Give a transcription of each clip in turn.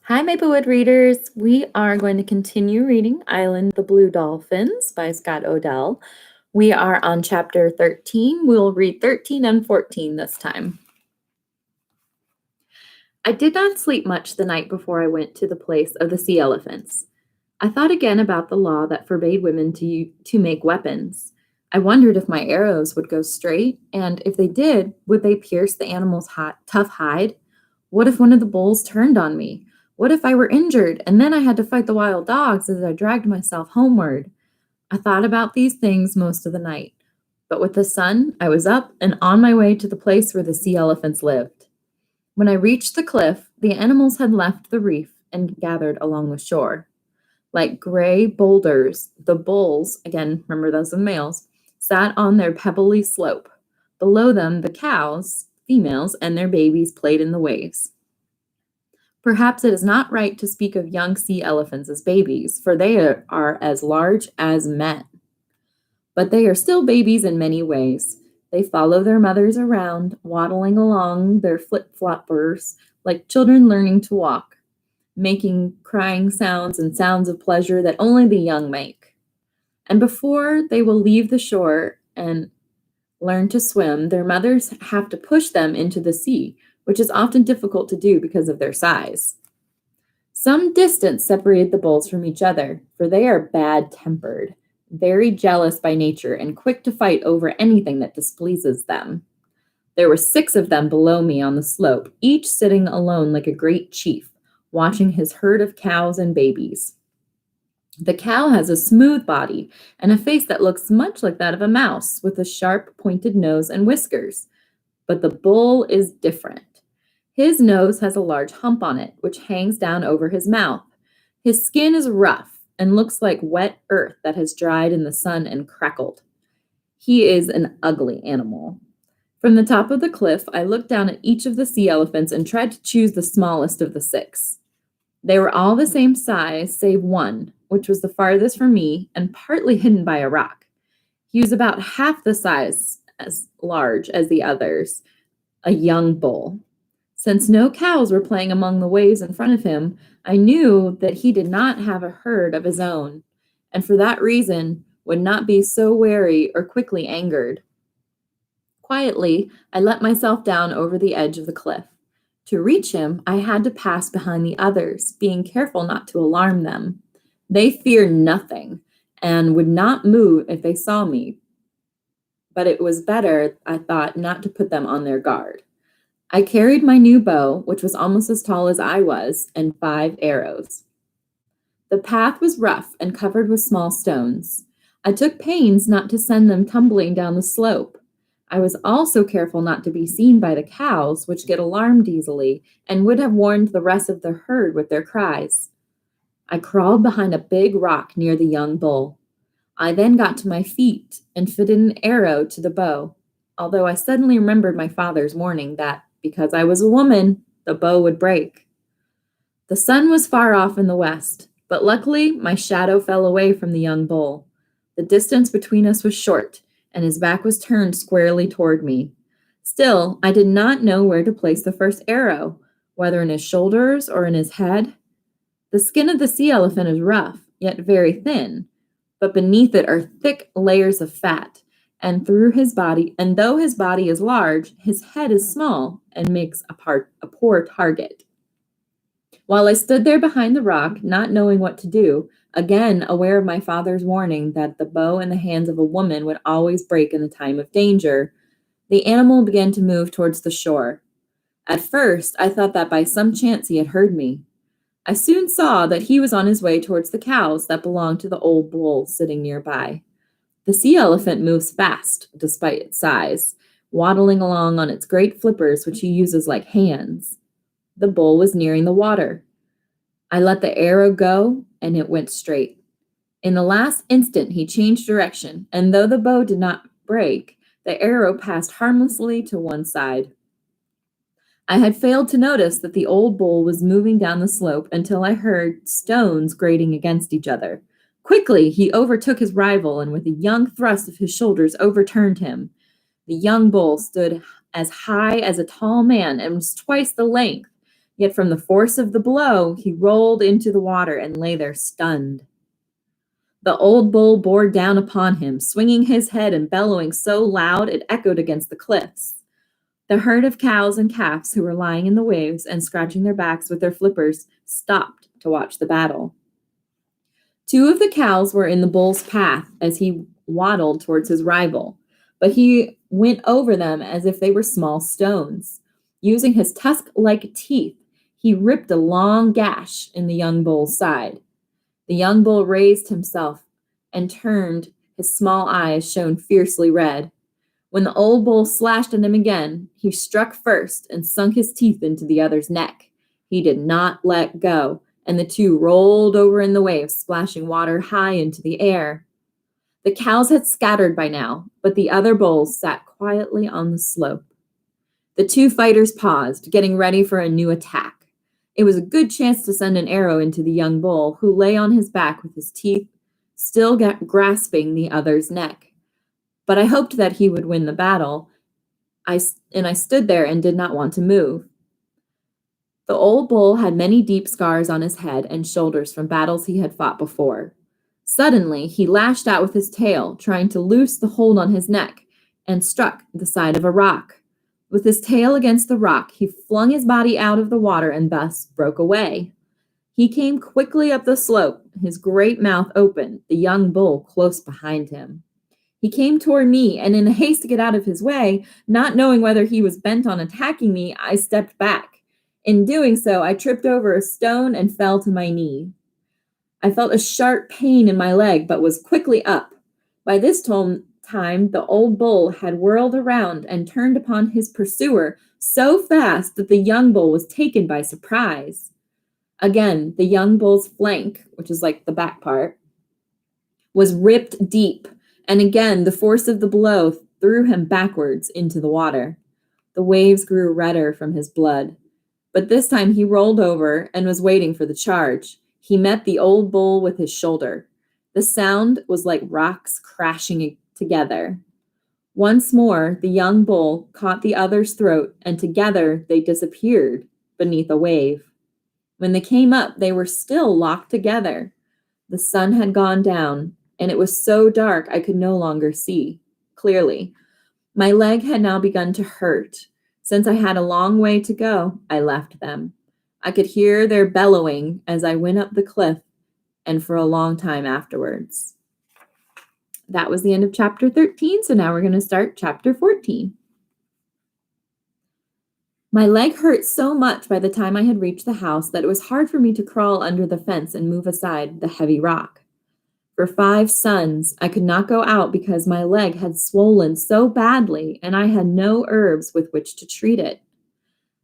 Hi, Maplewood readers. We are going to continue reading Island the Blue Dolphins by Scott Odell. We are on chapter 13. We'll read 13 and 14 this time. I did not sleep much the night before I went to the place of the sea elephants. I thought again about the law that forbade women to make weapons. I wondered if my arrows would go straight, and if they did, would they pierce the animal's tough hide? What if one of the bulls turned on me? What if I were injured and then I had to fight the wild dogs as I dragged myself homeward? I thought about these things most of the night. But with the sun, I was up and on my way to the place where the sea elephants lived. When I reached the cliff, the animals had left the reef and gathered along the shore. Like gray boulders, the bulls, again, remember those are males, sat on their pebbly slope. Below them, the cows, females, and their babies played in the waves. Perhaps it is not right to speak of young sea elephants as babies, for they are as large as men. But they are still babies in many ways. They follow their mothers around, waddling along their flip-floppers like children learning to walk, making crying sounds and sounds of pleasure that only the young make. And before they will leave the shore and learn to swim, their mothers have to push them into the sea, which is often difficult to do because of their size. Some distance separated the bulls from each other, for they are bad-tempered, very jealous by nature, and quick to fight over anything that displeases them. There were 6 of them below me on the slope, each sitting alone like a great chief, watching his herd of cows and babies. The cow has a smooth body and a face that looks much like that of a mouse, with a sharp, pointed nose and whiskers. But the bull is different. His nose has a large hump on it, which hangs down over his mouth. His skin is rough and looks like wet earth that has dried in the sun and crackled. He is an ugly animal. From the top of the cliff, I looked down at each of the sea elephants and tried to choose the smallest of the 6. They were all the same size, save one, which was the farthest from me and partly hidden by a rock. He was about half the size as large as the others, a young bull. Since no cows were playing among the waves in front of him, I knew that he did not have a herd of his own, and for that reason would not be so wary or quickly angered. Quietly, I let myself down over the edge of the cliff. To reach him, I had to pass behind the others, being careful not to alarm them. They fear nothing and would not move if they saw me, but it was better, I thought, not to put them on their guard. I carried my new bow, which was almost as tall as I was, and 5 arrows. The path was rough and covered with small stones. I took pains not to send them tumbling down the slope. I was also careful not to be seen by the cows, which get alarmed easily and would have warned the rest of the herd with their cries. I crawled behind a big rock near the young bull. I then got to my feet and fitted an arrow to the bow, although I suddenly remembered my father's warning that, because I was a woman, the bow would break. The sun was far off in the west, but luckily my shadow fell away from the young bull. The distance between us was short, and his back was turned squarely toward me. Still, I did not know where to place the first arrow, whether in his shoulders or in his head. The skin of the sea elephant is rough, yet very thin, but beneath it are thick layers of fat, and though his body is large, his head is small and makes a poor target. While I stood there behind the rock, not knowing what to do, again aware of my father's warning that the bow in the hands of a woman would always break in the time of danger, the animal began to move towards the shore. At first, I thought that by some chance he had heard me. I soon saw that he was on his way towards the cows that belonged to the old bull sitting nearby. The sea elephant moves fast, despite its size, waddling along on its great flippers, which he uses like hands. The bull was nearing the water. I let the arrow go, and it went straight. In the last instant, he changed direction, and though the bow did not break, the arrow passed harmlessly to one side. I had failed to notice that the old bull was moving down the slope until I heard stones grating against each other. Quickly, he overtook his rival and with a young thrust of his shoulders overturned him. The young bull stood as high as a tall man and was twice the length, Yet from the force of the blow, he rolled into the water and lay there stunned. The old bull bore down upon him, swinging his head and bellowing so loud it echoed against the cliffs. The herd of cows and calves who were lying in the waves and scratching their backs with their flippers stopped to watch the battle. Two of the cows were in the bull's path as he waddled towards his rival, but he went over them as if they were small stones. Using his tusk-like teeth, he ripped a long gash in the young bull's side. The young bull raised himself and turned. His small eyes shone fiercely red. When the old bull slashed at him again, he struck first and sunk his teeth into the other's neck. He did not let go, and the two rolled over in the waves, splashing water high into the air. The cows had scattered by now, but the other bulls sat quietly on the slope. The two fighters paused, getting ready for a new attack. It was a good chance to send an arrow into the young bull, who lay on his back with his teeth still grasping the other's neck. But I hoped that he would win the battle, and I stood there and did not want to move. The old bull had many deep scars on his head and shoulders from battles he had fought before. Suddenly, he lashed out with his tail, trying to loose the hold on his neck, and struck the side of a rock. With his tail against the rock, he flung his body out of the water and thus broke away. He came quickly up the slope, his great mouth open, the young bull close behind him. He came toward me, and in a haste to get out of his way, not knowing whether he was bent on attacking me, I stepped back. In doing so, I tripped over a stone and fell to my knee. I felt a sharp pain in my leg, but was quickly up. By this time, the old bull had whirled around and turned upon his pursuer so fast that the young bull was taken by surprise. Again, the young bull's flank, which is like the back part, was ripped deep, and again the force of the blow threw him backwards into the water. The waves grew redder from his blood, but this time he rolled over and was waiting for the charge. He met the old bull with his shoulder. The sound was like rocks crashing together. Once more, the young bull caught the other's throat, and together they disappeared beneath a wave. When they came up, they were still locked together. The sun had gone down, and it was so dark I could no longer see clearly. My leg had now begun to hurt. Since I had a long way to go, I left them. I could hear their bellowing as I went up the cliff and for a long time afterwards. That was the end of chapter 13, so now we're going to start chapter 14. My leg hurt so much by the time I had reached the house that it was hard for me to crawl under the fence and move aside the heavy rock. For 5 suns, I could not go out because my leg had swollen so badly and I had no herbs with which to treat it.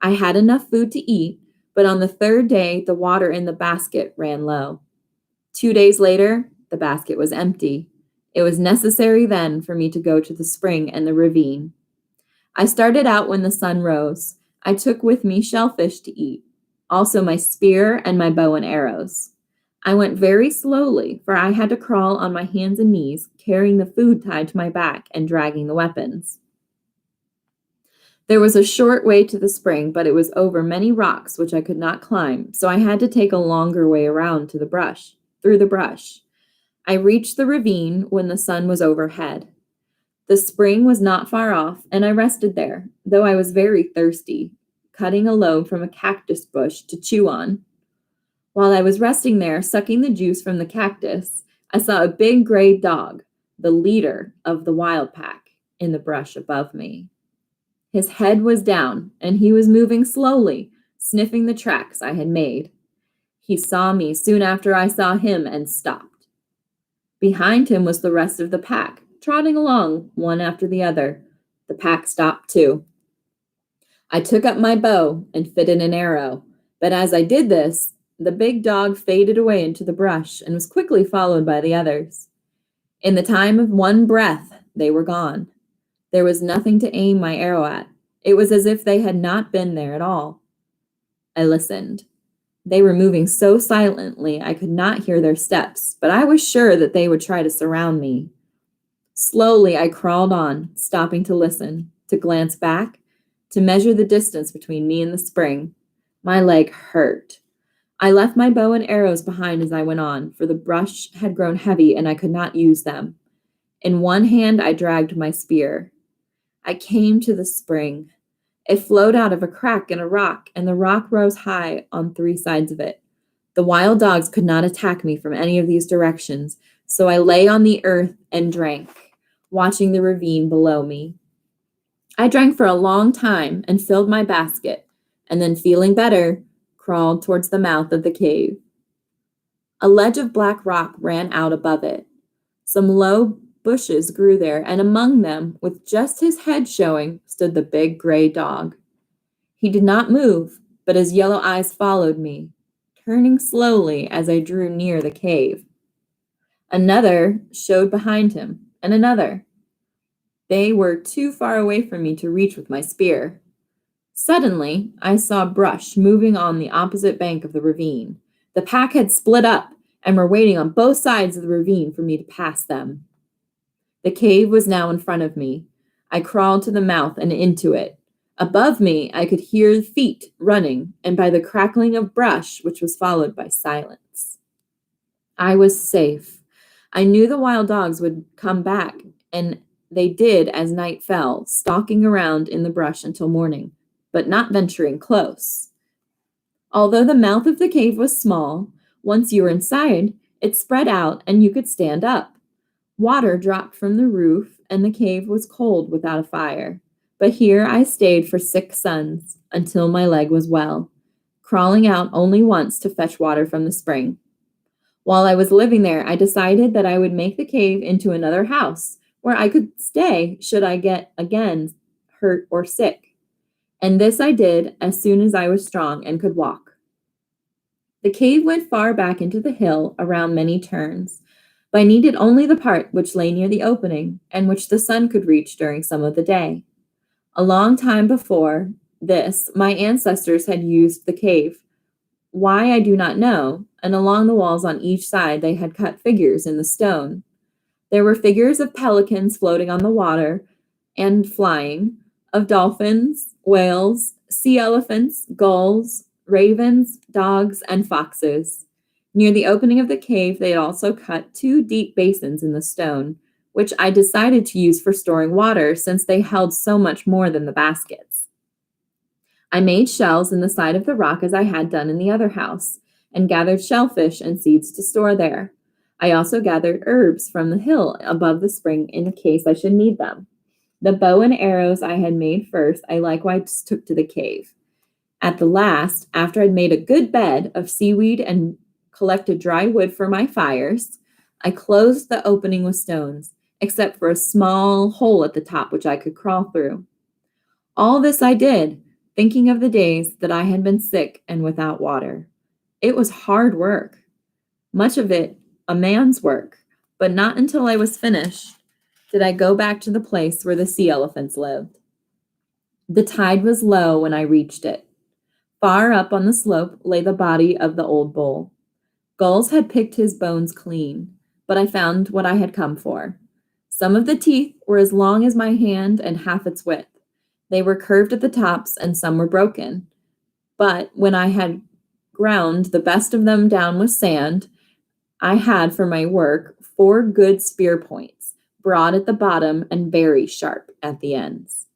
I had enough food to eat, but on the 3rd day, the water in the basket ran low. 2 days later, the basket was empty. It was necessary then for me to go to the spring and the ravine. I started out when the sun rose. I took with me shellfish to eat, also my spear and my bow and arrows. I went very slowly, for I had to crawl on my hands and knees, carrying the food tied to my back and dragging the weapons. There was a short way to the spring, but it was over many rocks which I could not climb, so I had to take a longer way around through the brush. I reached the ravine when the sun was overhead. The spring was not far off, and I rested there, though I was very thirsty, cutting a lobe from a cactus bush to chew on. While I was resting there, sucking the juice from the cactus, I saw a big gray dog, the leader of the wild pack, in the brush above me. His head was down, and he was moving slowly, sniffing the tracks I had made. He saw me soon after I saw him and stopped. Behind him was the rest of the pack, trotting along, one after the other. The pack stopped too. I took up my bow and fitted an arrow, but as I did this, the big dog faded away into the brush and was quickly followed by the others. In the time of one breath, they were gone. There was nothing to aim my arrow at. It was as if they had not been there at all. I listened. They were moving so silently I could not hear their steps, but I was sure that they would try to surround me. Slowly I crawled on, stopping to listen, to glance back, to measure the distance between me and the spring. My leg hurt. I left my bow and arrows behind as I went on, for the brush had grown heavy and I could not use them. In one hand, I dragged my spear. I came to the spring. It flowed out of a crack in a rock, and the rock rose high on three sides of it. The wild dogs could not attack me from any of these directions, so I lay on the earth and drank, watching the ravine below me. I drank for a long time and filled my basket, and then, feeling better, crawled towards the mouth of the cave. A ledge of black rock ran out above it. Some low bushes grew there, and among them, with just his head showing, stood the big gray dog. He did not move, but his yellow eyes followed me, turning slowly as I drew near the cave. Another showed behind him, and another. They were too far away from me to reach with my spear. Suddenly, I saw brush moving on the opposite bank of the ravine. The pack had split up and were waiting on both sides of the ravine for me to pass them. The cave was now in front of me. I crawled to the mouth and into it. Above me, I could hear feet running, and by the crackling of brush, which was followed by silence. I was safe. I knew the wild dogs would come back, and they did as night fell, stalking around in the brush until morning, but not venturing close. Although the mouth of the cave was small, once you were inside, it spread out and you could stand up. Water dropped from the roof, and the cave was cold without a fire. But here I stayed for 6 suns, until my leg was well, crawling out only once to fetch water from the spring. While I was living there, I decided that I would make the cave into another house, where I could stay should I get again hurt or sick. And this I did as soon as I was strong and could walk. The cave went far back into the hill around many turns, but I needed only the part which lay near the opening and which the sun could reach during some of the day. A long time before this, my ancestors had used the cave. Why, I do not know, and along the walls on each side they had cut figures in the stone. There were figures of pelicans floating on the water and flying, of dolphins, whales, sea elephants, gulls, ravens, dogs, and foxes. Near the opening of the cave, they had also cut 2 deep basins in the stone, which I decided to use for storing water since they held so much more than the baskets. I made shells in the side of the rock as I had done in the other house, and gathered shellfish and seeds to store there. I also gathered herbs from the hill above the spring in case I should need them. The bow and arrows I had made first, I likewise took to the cave. At the last, after I'd made a good bed of seaweed and collected dry wood for my fires, I closed the opening with stones, except for a small hole at the top which I could crawl through. All this I did, thinking of the days that I had been sick and without water. It was hard work, much of it a man's work, but not until I was finished did I go back to the place where the sea elephants lived. The tide was low when I reached it. Far up on the slope lay the body of the old bull. Gulls had picked his bones clean, but I found what I had come for. Some of the teeth were as long as my hand and half its width. They were curved at the tops and some were broken. But when I had ground the best of them down with sand, I had for my work 4 good spear points, broad at the bottom and very sharp at the ends.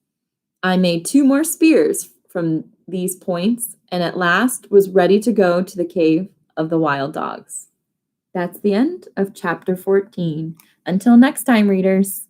I made 2 more spears from these points and at last was ready to go to the cave of the wild dogs. That's the end of chapter 14. Until next time, readers.